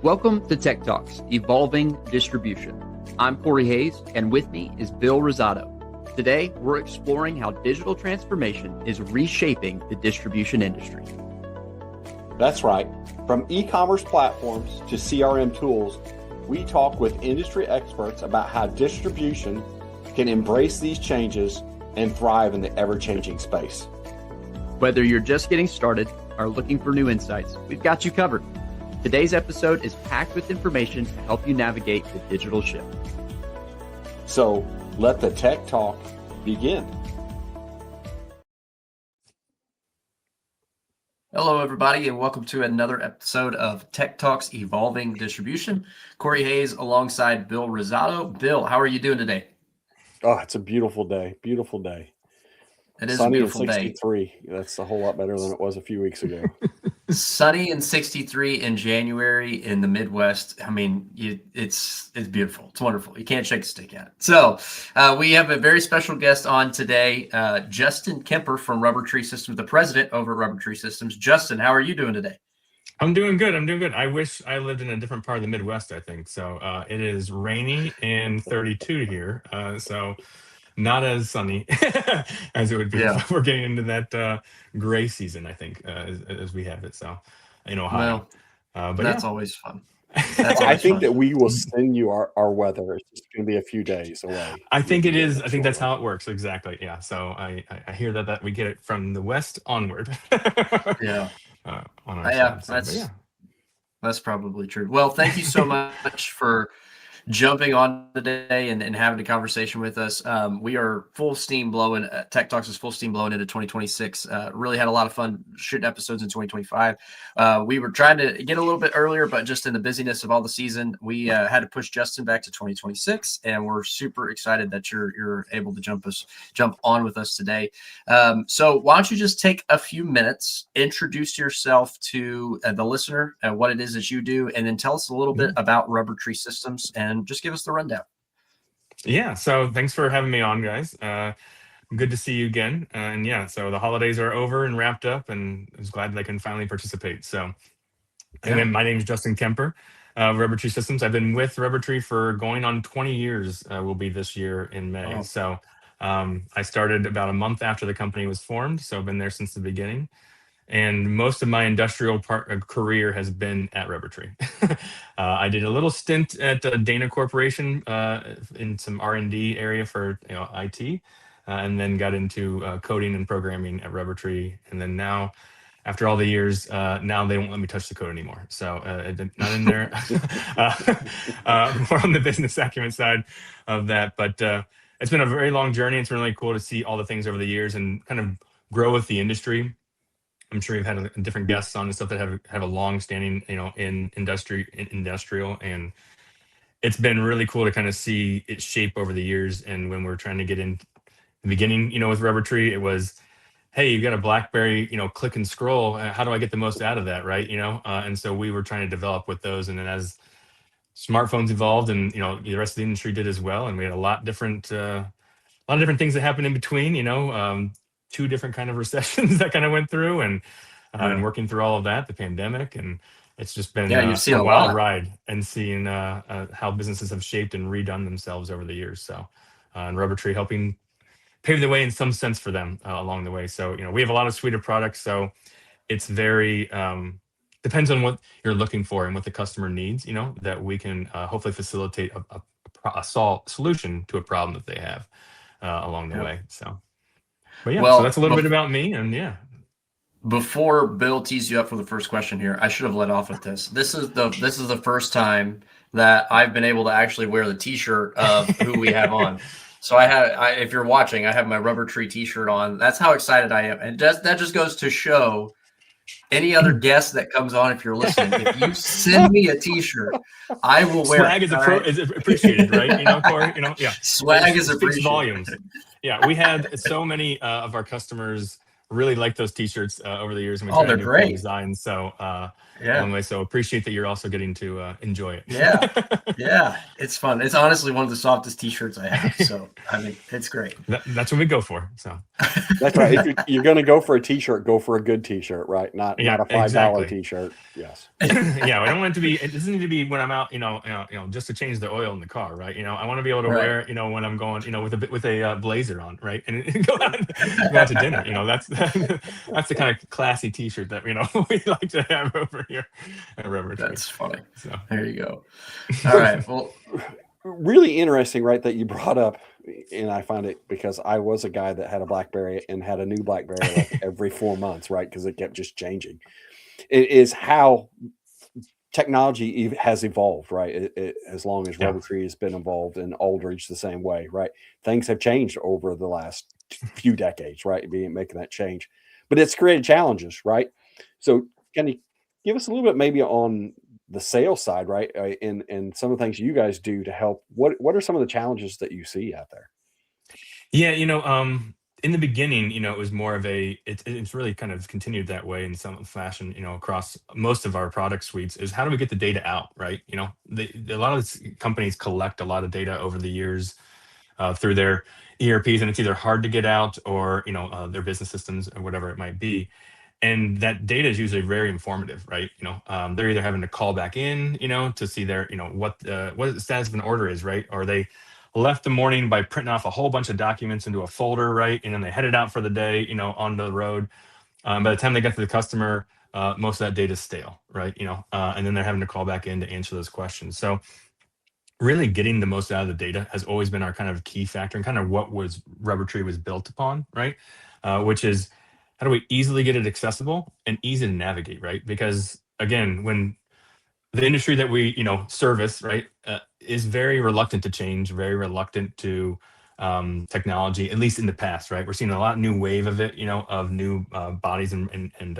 Welcome to Tech Talks, Evolving Distribution. I'm Corey Hayes, and with me is Bill Rosado. Today, we're exploring how digital transformation is reshaping the distribution industry. That's right. From e-commerce platforms to CRM tools, we talk with industry experts about how distribution can embrace these changes and thrive in the ever-changing space. Whether you're just getting started or looking for new insights, we've got you covered. Today's episode is packed with information to help you navigate the digital shift. So let the tech talk begin. Hello, everybody, and welcome to another episode of Tech Talks Evolving Distribution. Corey Hayes alongside Bill Rosado. Bill, how are you doing today? Oh, it's a beautiful day. Beautiful day. It is sunny a beautiful and day. 63. That's a whole lot better than it was a few weeks ago. Sunny and 63 in January in the Midwest. I mean, it's beautiful. It's wonderful. You can't shake a stick at it. So we have a very special guest on today, Justin Kemper from Rubber Tree Systems, the president over at Rubber Tree Systems. Justin, how are you doing today? I'm doing good. I wish I lived in a different part of the Midwest, I think. So it is rainy and 32 here. So not as sunny as it would be if we're getting into that gray season, I think, as we have it. So in Ohio. But that's always fun. I think that we will send you our weather. It's just going to be a few days away. I think it is. I think that's how it works. Exactly. Yeah. So I hear that we get it from the west onward. Yeah. On our side. So, that's probably true. Well, thank you so much for jumping on today and having a conversation with us. We are full steam blowing. Tech Talks is full steam blowing into 2026. Really had a lot of fun shooting episodes in 2025. We were trying to get a little bit earlier, but just in the busyness of all the season, we had to push Justin back to 2026, and we're super excited that you're able to jump on with us today. So why don't you just take a few minutes, introduce yourself to the listener and what it is that you do, and then tell us a little bit about Rubber Tree Systems and just give us the rundown. Yeah. So thanks for having me on, guys. Good to see you again. So the holidays are over and wrapped up, and I was glad that I can finally participate. So, and then my name is Justin Kemper, Rubber Tree Systems. I've been with Rubber Tree for going on 20 years, will be this year in May. Wow. So I started about a month after the company was formed. So I've been there since the beginning. And most of my industrial career has been at Rubber Tree. I did a little stint at Dana Corporation in some R&D area for IT, and then got into coding and programming at Rubber Tree. And then now, after all the years, now they won't let me touch the code anymore. So not in there. More on the business acumen side of that. But it's been a very long journey. It's been really cool to see all the things over the years and kind of grow with the industry. I'm sure you've had different guests on and stuff that have a long standing, in industrial, and it's been really cool to kind of see it shape over the years. And when we're trying to get in the beginning, with Rubber Tree, it was, hey, you've got a BlackBerry, click and scroll. How do I get the most out of that, right? And so we were trying to develop with those, and then as smartphones evolved, and the rest of the industry did as well, and we had a lot of different things that happened in between. 2 different kind of recessions that kind of went through, and working through all of that, the pandemic, and it's just been a wild ride, and seeing how businesses have shaped and redone themselves over the years. So, and Rubber Tree helping pave the way in some sense for them along the way. So, we have a lot of suite of products. So it's very depends on what you're looking for and what the customer needs. That we can hopefully facilitate a solution to a problem that they have along the way. So. But so that's a little bit about me, and Before Bill tees you up for the first question here, I should have led off with this. This is the first time that I've been able to actually wear the T-shirt of who we have on. So if you're watching, I have my Rubber Tree T-shirt on. That's how excited I am, and that just goes to show any other guest that comes on. If you're listening, if you send me a T-shirt, I will wear swag it. is appreciated, right? Corey, swag is appreciated. Volumes. Yeah, we had so many of our customers really liked those t-shirts over the years, and we Oh, try to they're do cool great. designs. So Yeah. along the way, so appreciate that you're also getting to enjoy it. Yeah, it's fun. It's honestly one of the softest t-shirts I have. So I mean, it's great. That's what we go for. So That's right. If you're going to go for a t-shirt, go for a good t-shirt, right? Not a $5 exactly. t-shirt. Yes. Yeah, I don't want it to be. It doesn't need to be when I'm out, just to change the oil in the car, right? I want to be able to wear it, when I'm going, with a blazer on, right, and go out to dinner. That's the kind of classy T-shirt that we like to have over here at Rubber Tree. That's funny. So there you go. All right. Well, really interesting, right? That you brought up, and I find it because I was a guy that had a BlackBerry and had a new BlackBerry like every 4 months, right? Because it kept just changing. It is how technology has evolved, right? As long as Rubber Tree has been involved, and Aldridge the same way, right? Things have changed over the last few decades, right? Making that change, but it's created challenges, right? So can you give us a little bit maybe on the sales side, right? And some of the things you guys do to help. What are some of the challenges that you see out there? Yeah, in the beginning, it was more of it's really kind of continued that way in some fashion, across most of our product suites, is how do we get the data out, right? A lot of companies collect a lot of data over the years through their ERPs, and it's either hard to get out or, their business systems or whatever it might be. And that data is usually very informative, right? They're either having to call back in, to see their, what the status of an order is, right? Or they left the morning by printing off a whole bunch of documents into a folder, right? And then they headed out for the day, on the road. By the time they get to the customer, most of that data is stale, right? And then they're having to call back in to answer those questions. So really getting the most out of the data has always been our kind of key factor, and kind of what was Rubber Tree was built upon, right? Which is, how do we easily get it accessible and easy to navigate, right? Because again, when the industry that we service, right, is very reluctant to change, very reluctant to technology, at least in the past, right? We're seeing a lot new wave of it, of new bodies and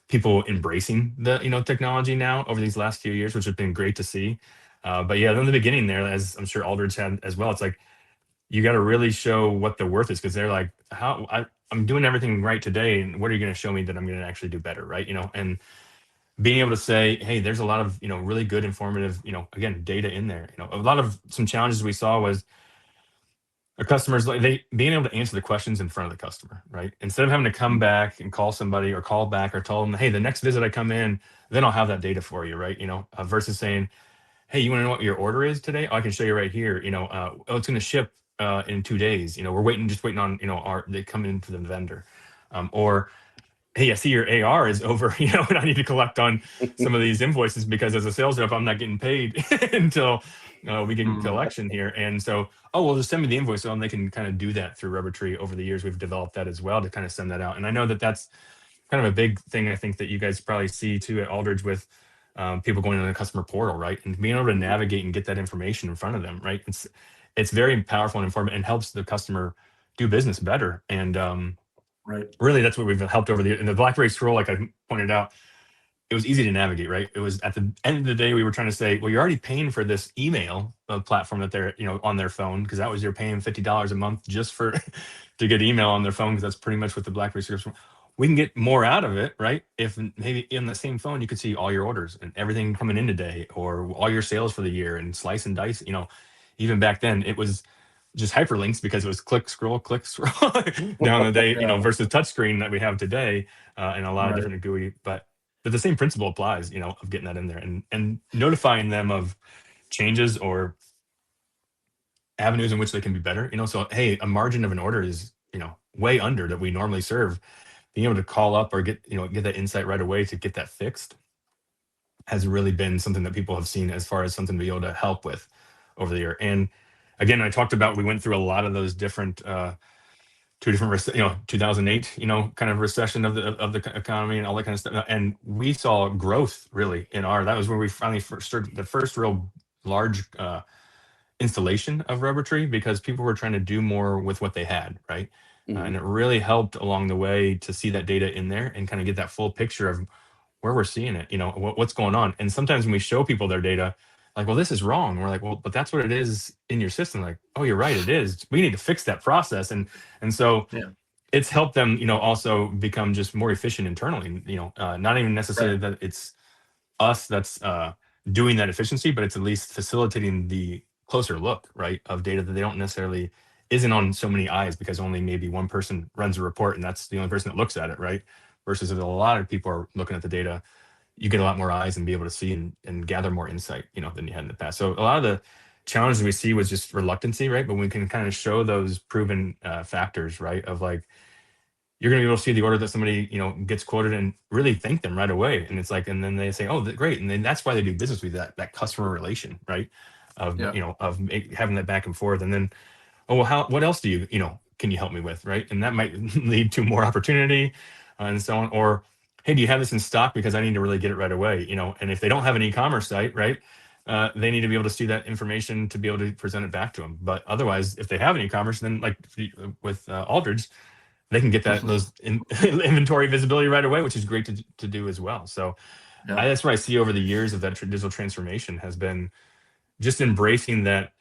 people embracing the technology now over these last few years, which has been great to see. But yeah, in the beginning there, as I'm sure Aldridge had as well, it's like you got to really show what the worth is, because they're like, I'm doing everything right today, and what are you going to show me that I'm going to actually do better, right? And being able to say, hey, there's a lot of really good informative again data in there. A lot of some challenges we saw was our customers, like, they being able to answer the questions in front of the customer, right? Instead of having to come back and call somebody or call back or tell them, hey, the next visit I come in, then I'll have that data for you, right? Versus saying, hey, you want to know what your order is today? Oh, I can show you right here. Oh, it's going to ship in 2 days. We're just waiting on they come in for the vendor, or hey, I see your AR is over, and I need to collect on some of these invoices, because as a sales rep, I'm not getting paid until we get collection here. And so, well, just send me the invoice. And they can kind of do that through Rubber Tree. Over the years, we've developed that as well to kind of send that out. And I know that that's kind of a big thing, I think, that you guys probably see too at Aldridge with people going on the customer portal, right? And being able to navigate and get that information in front of them, right? It's very powerful and informative, and helps the customer do business better. And right. Really, that's what we've helped over in the BlackBerry scroll, like I pointed out. It was easy to navigate, right? It was at the end of the day, we were trying to say, well, you're already paying for this email platform that they're, on their phone, because that was, you're paying $50 a month just for to get email on their phone, because that's pretty much what the BlackBerry subscription. We can get more out of it, right? If maybe in the same phone you could see all your orders and everything coming in today, or all your sales for the year, and slice and dice. Even back then it was just hyperlinks, because it was click scroll down the day, versus touchscreen that we have today, and a lot of different GUI. But the same principle applies, of getting that in there and notifying them of changes or avenues in which they can be better. So hey, a margin of an order is way under that we normally serve. Being able to call up or get that insight right away to get that fixed has really been something that people have seen as far as something to be able to help with over the year. And again, I talked about, we went through a lot of those different 2008, kind of recession of the economy and all that kind of stuff. And we saw growth really that was where we finally started the first real large installation of Rubber Tree, because people were trying to do more with what they had, right? And it really helped along the way to see that data in there and kind of get that full picture of where we're seeing it, what's going on. And sometimes when we show people their data, like, well, this is wrong. And we're like, well, but that's what it is in your system. Like, oh, you're right, it is. We need to fix that process. And so it's helped them, also become just more efficient internally. Not even necessarily that it's us that's doing that efficiency, but it's at least facilitating the closer look, right, of data that they don't necessarily isn't on so many eyes because only maybe one person runs a report and that's the only person that looks at it, right? Versus if a lot of people are looking at the data, you get a lot more eyes and be able to see and gather more insight, than you had in the past. So a lot of the challenges we see was just reluctancy, right? But we can kind of show those proven factors, right? Of like, you're going to be able to see the order that somebody, gets quoted and really thank them right away. And it's like, and then they say, oh, great. And then that's why they do business with that customer relation, right? Of, having that back and forth. And then, oh, well, what else do can you help me with, right? And that might lead to more opportunity and so on. Or, hey, do you have this in stock because I need to really get it right away, And if they don't have an e-commerce site, right, they need to be able to see that information to be able to present it back to them. But otherwise, if they have an e-commerce, then like with Aldridge, they can get those inventory visibility right away, which is great to do as well. So that's what I see over the years of that digital transformation has been just embracing that.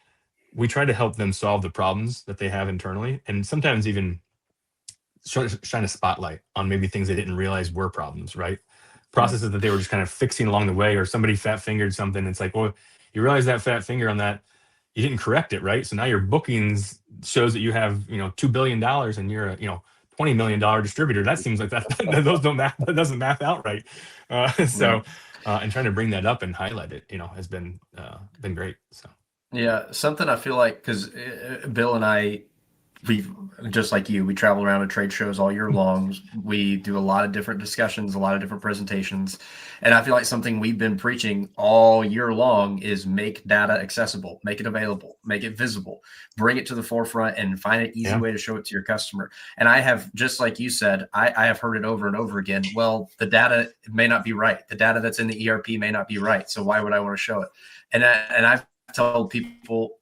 We try to help them solve the problems that they have internally, and sometimes even shine a spotlight on maybe things they didn't realize were problems, right? Processes that they were just kind of fixing along the way, or somebody fat fingered something. It's like, well, you realize that fat finger on that, you didn't correct it, right? So now your bookings shows that you have, $2 billion and you're a, $20 million distributor. That seems like that doesn't math out right. And trying to bring that up and highlight it, has been great. So. Yeah, something I feel like, because Bill and I, we just like you, we travel around to trade shows all year long. We do a lot of different discussions, a lot of different presentations. And I feel like something we've been preaching all year long is make data accessible, make it available, make it visible, bring it to the forefront and find an easy way to show it to your customer. And I have, just like you said, I have heard it over and over again. Well, the data may not be right. The data that's in the ERP may not be right. So why would I want to show it? And I've told people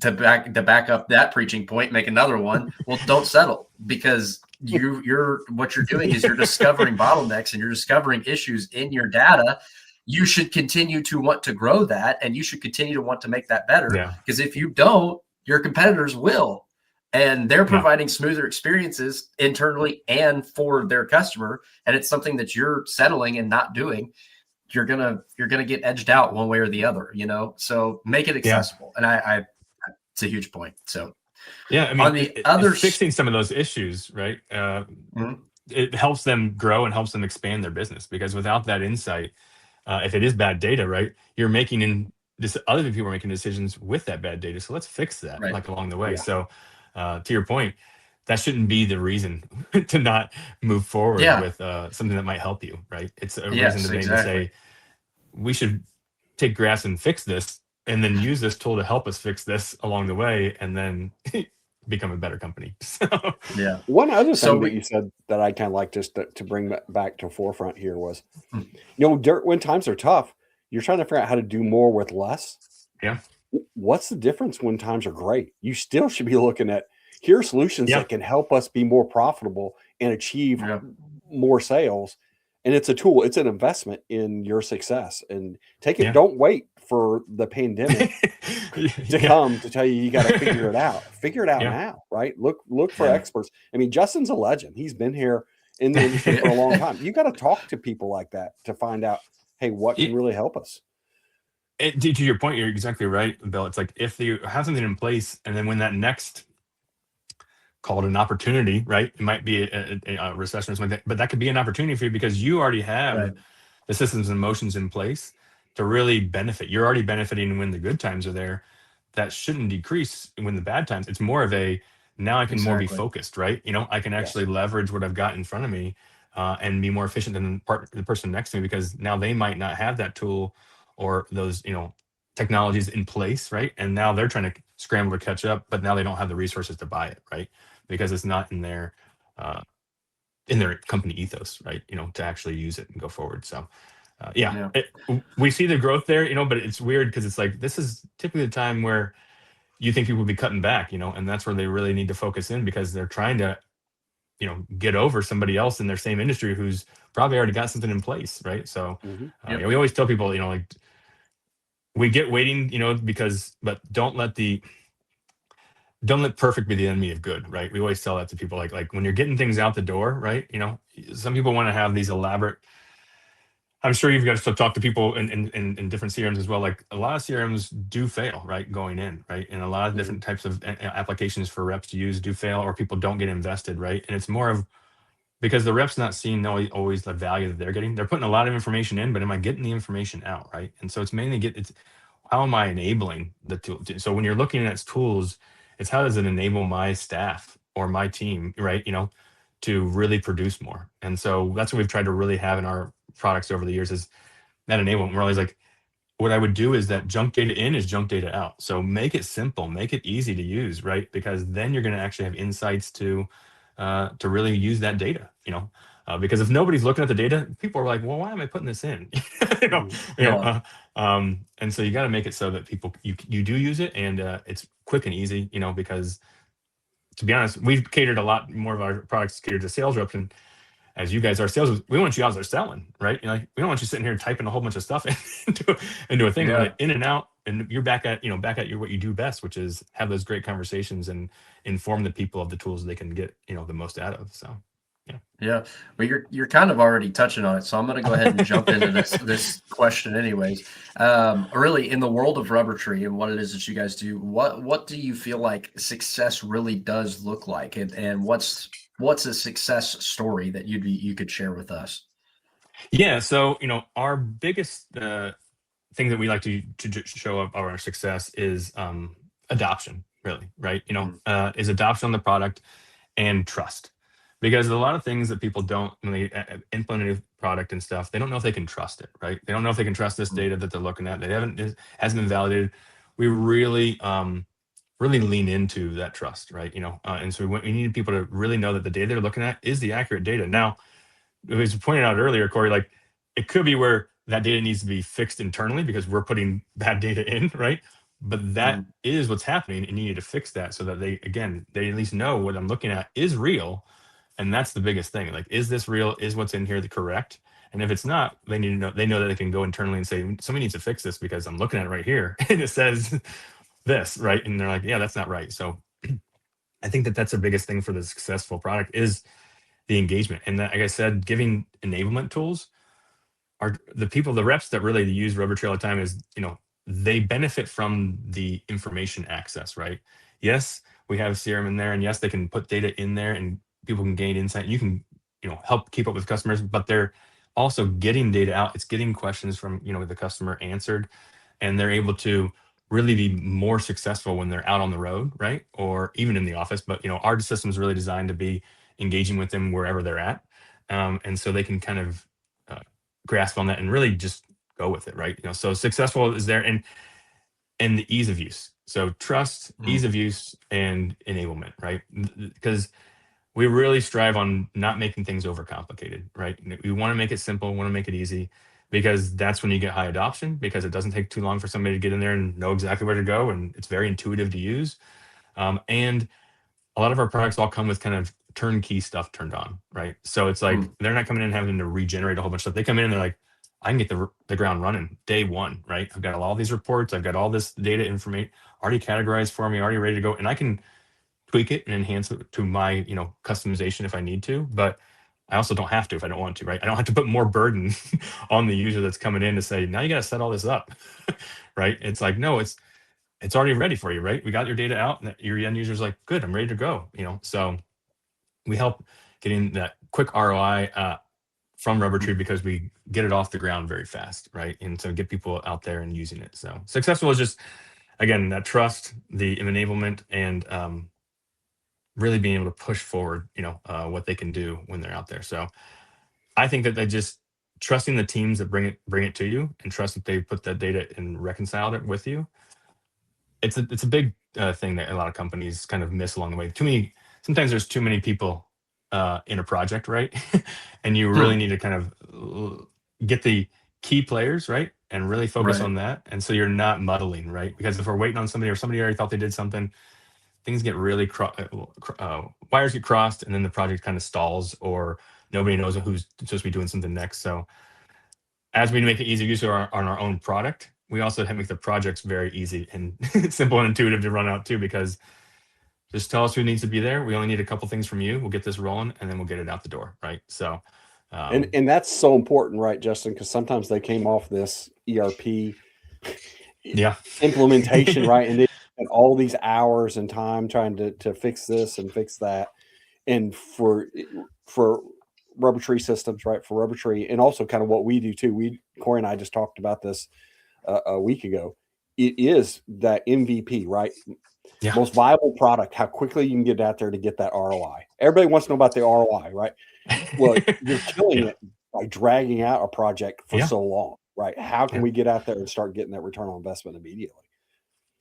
to back up that preaching point, make another one. Well, don't settle, because what you're doing is you're discovering bottlenecks and you're discovering issues in your data. You should continue to want to grow that, and you should continue to want to make that better. Because if you don't, your competitors will, and they're providing smoother experiences internally and for their customer. And it's something that you're settling and not doing. You're gonna get edged out one way or the other, So make it accessible, and I it's a huge point. So I mean, on the fixing some of those issues, right? It helps them grow and helps them expand their business, because without that insight, if it is bad data, right, you're making other people are making decisions with that bad data. So let's fix that along the way. So to your point, that shouldn't be the reason to not move forward with something that might help you, right? It's a reason to maybe say, we should take grass and fix this, and then use this tool to help us fix this along the way, and then become a better company. One other thing that you said that I kind of like just to bring back to forefront here was, when times are tough, you're trying to figure out how to do more with less. What's the difference when times are great? You still should be looking at, here are solutions that can help us be more profitable and achieve more sales. And it's a tool, it's an investment in your success. And take it, don't wait for the pandemic to come to tell you got to figure it out. Figure it out now, right? Look for experts. I mean, Justin's a legend. He's been here in the industry for a long time. You got to talk to people like that to find out, hey, what can really help us? To your point, you're exactly right, Bill. It's like, if you have something in place, and then when that next, call it an opportunity, right? It might be a recession or something like that, but that could be an opportunity for you, because you already have the systems and motions in place to really benefit. You're already benefiting when the good times are there. That shouldn't decrease when the bad times. It's more of now I can more be focused, right? I can actually leverage what I've got in front of me and be more efficient than the person next to me, because now they might not have that tool or those, technologies in place, right? And now they're trying to scramble to catch up, but now they don't have the resources to buy it, right? Because it's not in their company ethos, right? To actually use it and go forward. So we see the growth there, but it's weird, because it's like, this is typically the time where you think people will be cutting back, and that's where they really need to focus in, because they're trying to, get over somebody else in their same industry who's probably already got something in place, right? So we always tell people, we get waiting, but don't let the don't let perfect be the enemy of good, right? We always tell that to people, like when you're getting things out the door, right? Some people want to have these elaborate. I'm sure you've got to talk to people in different CRMs as well. Like a lot of CRMs do fail, right, going in, right, and a lot of different types of applications for reps to use do fail, or people don't get invested, right? And it's more of because the rep's not seeing always the value that they're getting. They're putting a lot of information in, but am I getting the information out, right? And so it's mainly it's how am I enabling the tool? So when you're looking at tools, it's how does it enable my staff or my team, right? To really produce more. And so that's what we've tried to really have in our products over the years is that enablement. We're always like, what I would do is that junk data in is junk data out. So make it simple, make it easy to use, right? Because then you're going to actually have insights to really use that data, because if nobody's looking at the data, people are like, well, why am I putting this in? And so you got to make it so that people, you do use it, and it's quick and easy, because to be honest, we've catered a lot more of our products catered to sales reps, and as you guys are sales, we want you out there selling, right? We don't want you sitting here typing a whole bunch of stuff into a thing, in and out, and you're back at what you do best, which is have those great conversations and inform the people of the tools they can get, the most out of. So, yeah. Yeah. Well, you're kind of already touching on it, so I'm going to go ahead and jump into this question anyways. Really, in the world of Rubber Tree and what it is that you guys do, what do you feel like success really does look like, and what's a success story that you could share with us? Yeah. So, our biggest thing that we like to show up our success is adoption, really, right? Is adoption on the product and trust. Because a lot of things that people don't, when they implement a product and stuff, they don't know if they can trust it, right? They don't know if they can trust this data that they're looking at. It hasn't been validated. We really lean into that trust, right? And so we need people to really know that the data they're looking at is the accurate data. Now, it was pointed out earlier, Corey, like it could be where that data needs to be fixed internally because we're putting bad data in, right? But that is what's happening, and you need to fix that so that they at least know what I'm looking at is real. And that's the biggest thing. Like, is this real? Is what's in here the correct? And if it's not, they need to know. They know that they can go internally and say, somebody needs to fix this because I'm looking at it right here and it says this, right? And they're like, yeah, that's not right. So I think that's the biggest thing for the successful product is the engagement. And that, like I said, giving enablement tools are the reps that really use Rubber Tree all the time is, they benefit from the information access, right? Yes, we have CRM in there, and yes, they can put data in there and people can gain insight. You can, help keep up with customers, but they're also getting data out. It's getting questions from, the customer answered, and they're able to really be more successful when they're out on the road, right? Or even in the office. But, our system is really designed to be engaging with them wherever they're at. And so they can kind of grasp on that and really just go with it, right? So successful is there, and the ease of use. So trust, ease of use, and enablement, right? Because we really strive on not making things overcomplicated, right? We want to make it simple, want to make it easy, because that's when you get high adoption, because it doesn't take too long for somebody to get in there and know exactly where to go, and it's very intuitive to use. And a lot of our products all come with kind of turnkey stuff turned on, right? So it's like they're not coming in having to regenerate a whole bunch of stuff. They come in and they're like, I can get the ground running day one, right? I've got all these reports, I've got all this data information already categorized for me, already ready to go, and I can tweak it and enhance it to my, customization if I need to, but I also don't have to if I don't want to, right? I don't have to put more burden on the user that's coming in to say, now you got to set all this up, right? It's like, no, it's already ready for you, right? We got your data out, and your end user's like, good, I'm ready to go, So we help getting that quick ROI from Rubber Tree because we get it off the ground very fast, right? And so get people out there and using it. So successful is just, again, that trust, the enablement, and really being able to push forward, what they can do when they're out there. So I think that they just trusting the teams that bring it to you, and trust that they put that data and reconciled it with you. It's a big thing that a lot of companies kind of miss along the way. Sometimes there's too many people in a project, right? And you really need to kind of get the key players, right? And really focus on that. And so you're not muddling, right? Because if we're waiting on somebody, or somebody already thought they did something, things get really wires get crossed, and then the project kind of stalls, or nobody knows who's supposed to be doing something next. So as we make it easy to use on our own product, we also make the projects very easy and simple and intuitive to run out too, because Just tell us who needs to be there. We only need a couple things from you. We'll get this rolling, and then we'll get it out the door, right? So, and that's so important, right, Justin? Because sometimes they came off this ERP implementation, right, and they spent all these hours and time trying to fix this and fix that, and for Rubber Tree Systems, right, for Rubber Tree, and also kind of what we do too. Corey and I just talked about this a week ago. It is that MVP, right? Yeah. Most viable product, how quickly you can get out there to get that ROI. Everybody wants to know about the ROI, right? Well, you're killing it by dragging out a project for so long, right? How can we get out there and start getting that return on investment immediately?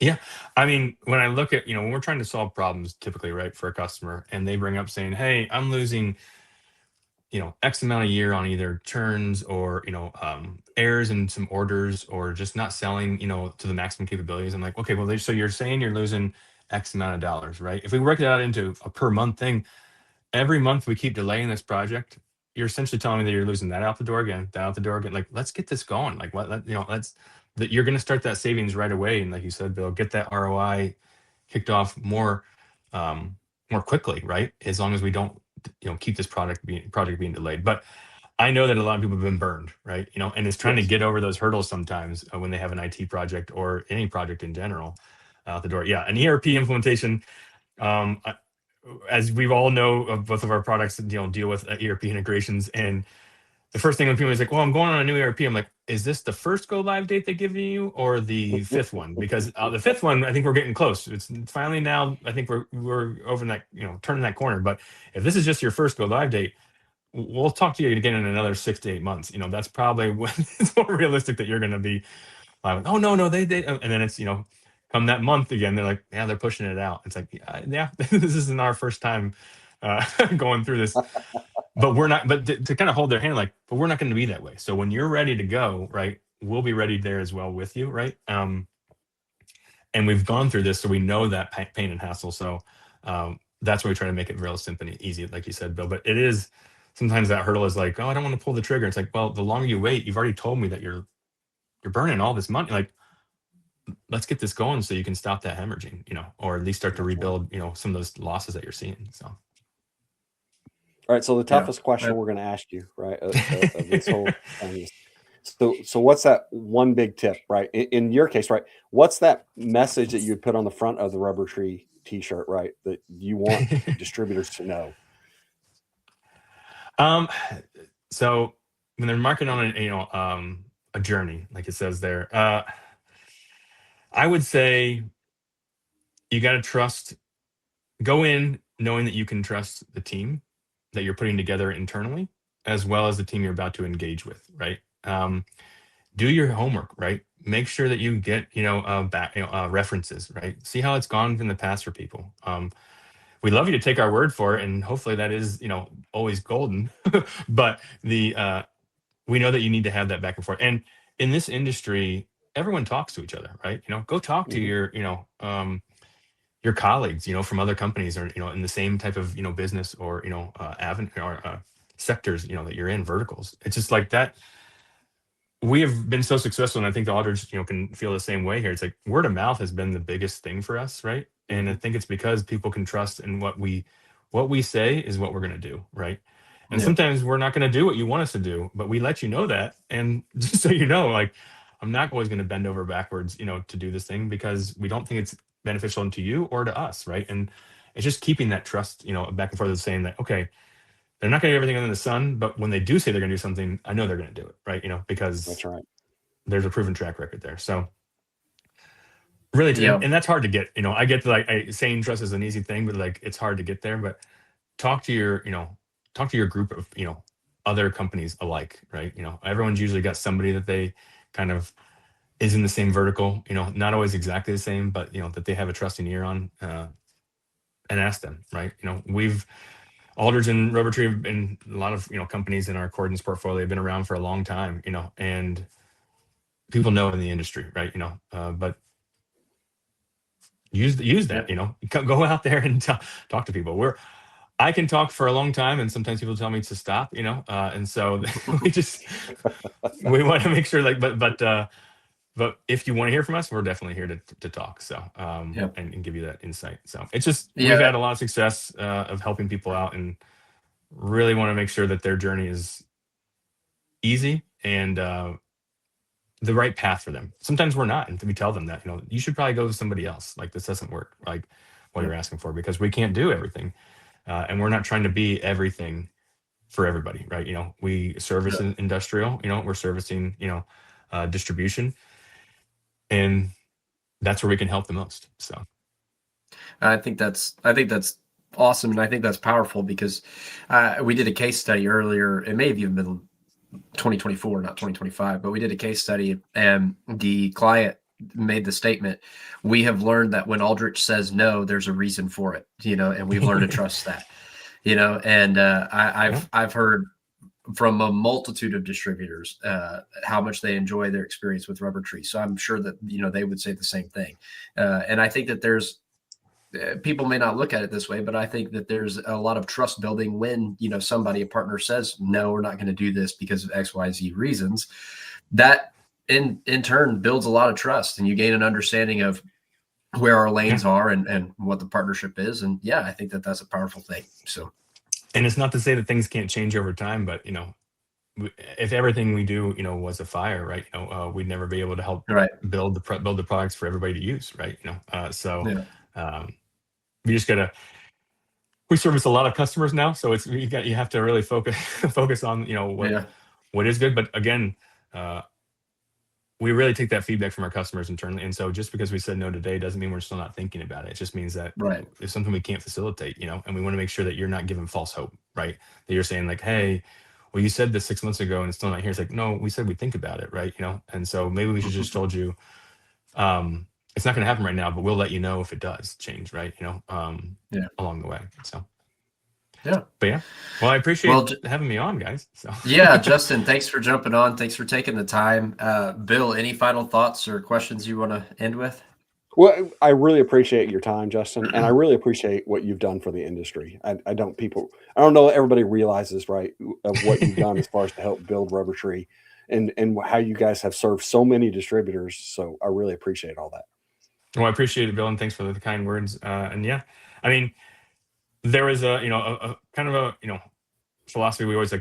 Yeah. I mean, when I look at, when we're trying to solve problems typically, right, for a customer, and they bring up saying, hey, I'm losing, X amount a year on either churns or, errors in some orders, or just not selling, to the maximum capabilities. I'm like, okay, well, so you're saying you're losing X amount of dollars, right? If we work it out into a per month thing, every month we keep delaying this project, you're essentially telling me that you're losing that out the door again, that out the door again. Like, let's get this going. Like, that you're going to start that savings right away. And like you said, Bill, get that ROI kicked off more quickly, right? As long as we don't, keep this project being delayed. But I know that a lot of people have been burned, right? And it's trying to get over those hurdles sometimes when they have an IT project or any project in general out the door. Yeah, an ERP implementation. As we all know, of both of our products, deal with ERP integrations, and the first thing when people is like, "Well, I'm going on a new ERP," I'm like, "Is this the first go live date they give you, or the fifth one?" Because the fifth one, I think we're getting close. It's finally now. I think we're over that, turning that corner. But if this is just your first go live date, we'll talk to you again in another 6 to 8 months. That's probably when it's more realistic that you're going to be like, "Oh no, they," and then it's come that month again, they're like, "Yeah, they're pushing it out." It's like, yeah, this isn't our first time going through this. But we're not, but to kind of hold their hand, like, but we're not going to be that way. So when you're ready to go, right, we'll be ready there as well with you, right? And we've gone through this, so we know that pain and hassle. So that's why we try to make it real simple and easy, like you said, Bill. But it is, sometimes that hurdle is like, "Oh, I don't want to pull the trigger." It's like, well, the longer you wait, you've already told me that you're burning all this money. Like, let's get this going so you can stop that hemorrhaging, or at least start to rebuild, some of those losses that you're seeing. So. All right, so the toughest question we're going to ask you, right, of this whole thing is, so what's that one big tip, right? In your case, right, what's that message that you would put on the front of the Rubber Tree T-shirt, right, that you want distributors to know? So when they're marketing on a journey, like it says there, I would say you got to go in knowing that you can trust the team that you're putting together internally, as well as the team you're about to engage with, right? Do your homework, right? Make sure that you get, references, right? See how it's gone in the past for people. We love you to take our word for it, and hopefully that is, always golden. But we know that you need to have that back and forth. And in this industry, everyone talks to each other, right? Go talk to your colleagues, from other companies, or in the same type of business, or avenue, or sectors, that you're in, verticals. It's just like that. We have been so successful, and I think the auditors can feel the same way here. It's like word of mouth has been the biggest thing for us, right? And I think it's because people can trust in what we say is what we're going to do, right? And sometimes we're not going to do what you want us to do, but we let you know that. And just so you know, like, I'm not always going to bend over backwards, to do this thing, because we don't think it's beneficial to you or to us, right? And it's just keeping that trust, back and forth, of saying that, okay, they're not going to do everything under the sun, but when they do say they're going to do something, I know they're going to do it, right? Because that's right. There's a proven track record there. So really, and that's hard to get. I get saying trust is an easy thing, but like, it's hard to get there. But talk to your group of other companies alike, right? Everyone's usually got somebody that they kind of is in the same vertical. Not always exactly the same, but that they have a trusting ear on, and ask them, right? We've Aldridge and Rubber Tree and a lot of companies in our cordons portfolio have been around for a long time, and people know in the industry, right? But use that, go out there and talk to people. I can talk for a long time, and sometimes people tell me to stop, and so we want to make sure, like, but but if you want to hear from us, we're definitely here to talk. So, and give you that insight. So it's just, we've had a lot of success of helping people out, and really want to make sure that their journey is easy and the right path for them. Sometimes we're not, and we tell them that, you should probably go with somebody else. Like, this doesn't work like what you're asking for, because we can't do everything, and we're not trying to be everything for everybody, right? We service industrial, we're servicing, distribution, and that's where we can help the most. So I think that's awesome, and I think that's powerful, because we did a case study earlier. It may have even been 2024, not 2025, but we did a case study, and the client made the statement, "We have learned that when Aldrich says no, there's a reason for it, and we've learned to trust that." And I've heard from a multitude of distributors how much they enjoy their experience with Rubber Tree. So I'm sure that they would say the same thing. And I think that there's people may not look at it this way, but I think that there's a lot of trust building when a partner says, "No, we're not going to do this because of XYZ reasons." That in turn builds a lot of trust, and you gain an understanding of where our lanes are and what the partnership is. And I think that that's a powerful thing. So, and it's not to say that things can't change over time, but if everything we do was a fire, right, we'd never be able to help build the products for everybody to use, right? We just we service a lot of customers now, so you have to really focus on what is good. But again, we really take that feedback from our customers internally, and so just because we said no today doesn't mean we're still not thinking about it. It just means that it's something we can't facilitate, and we want to make sure that you're not giving false hope, right? That you're saying like, "Hey, well, you said this 6 months ago and it's still not here." It's like, no, we said we think about it, right? And so maybe we should just told you, it's not going to happen right now, but we'll let you know if it does change, right? Along the way. So, but well, I appreciate having me on, guys. So Justin, thanks for jumping on. Thanks for taking the time. Bill, any final thoughts or questions you want to end with? Well, I really appreciate your time, Justin, and I really appreciate what you've done for the industry. I don't know everybody realizes, right, of what you've done as far as to help build Rubber Tree, and how you guys have served so many distributors. So I really appreciate all that. Well, I appreciate it, Bill, and thanks for the kind words. And I mean, there is a kind of a philosophy. We always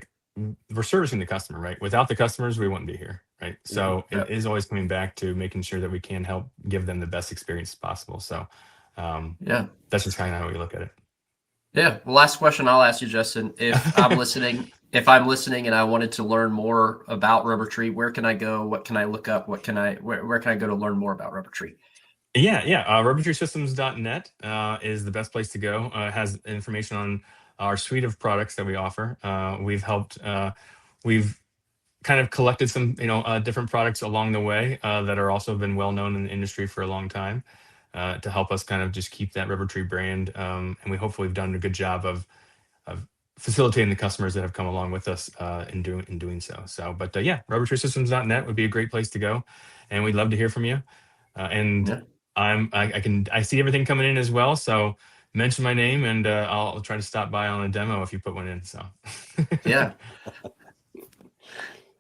we're servicing the customer, right? Without the customers, we wouldn't be here, right? So it is always coming back to making sure that we can help give them the best experience possible. So that's just kind of how we look at it. Yeah. Well, last question I'll ask you, Justin. If I'm listening and I wanted to learn more about Rubber Tree, where can I go? What can I look up? Where can I go to learn more about Rubber Tree? RubberTreeSystems.net is the best place to go. It has information on our suite of products that we offer. We've kind of collected some, different products along the way that are also been well known in the industry for a long time to help us kind of just keep that Rubber Tree brand. And we hopefully have done a good job of facilitating the customers that have come along with us in doing so. But RubberTreeSystems.net would be a great place to go, and we'd love to hear from you. I see everything coming in as well, so mention my name and I'll try to stop by on a demo if you put one in. So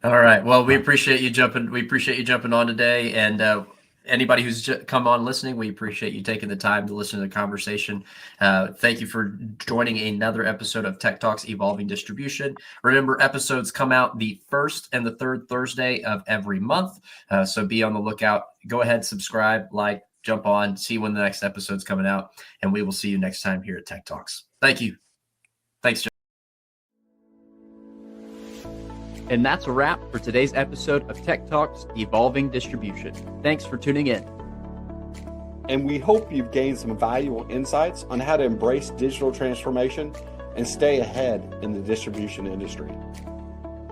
all right, well, we appreciate you jumping on today, and anybody who's come on listening, we appreciate you taking the time to listen to the conversation. Thank you for joining another episode of Tech Talks Evolving Distribution. Remember, episodes come out the first and the third Thursday of every month, so be on the lookout. Go ahead, subscribe, jump on, see when the next episode's coming out, and we will see you next time here at Tech Talks. Thank you. Thanks, John. And that's a wrap for today's episode of Tech Talks Evolving Distribution. Thanks for tuning in. And we hope you've gained some valuable insights on how to embrace digital transformation and stay ahead in the distribution industry.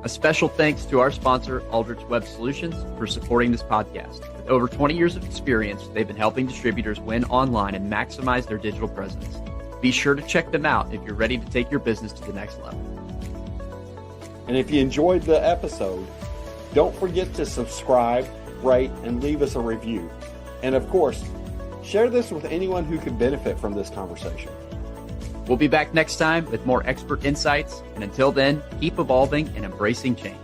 A special thanks to our sponsor, Aldrich Web Solutions, for supporting this podcast. With over 20 years of experience, they've been helping distributors win online and maximize their digital presence. Be sure to check them out if you're ready to take your business to the next level. And if you enjoyed the episode, don't forget to subscribe, rate, and leave us a review. And of course, share this with anyone who could benefit from this conversation. We'll be back next time with more expert insights. And until then, keep evolving and embracing change.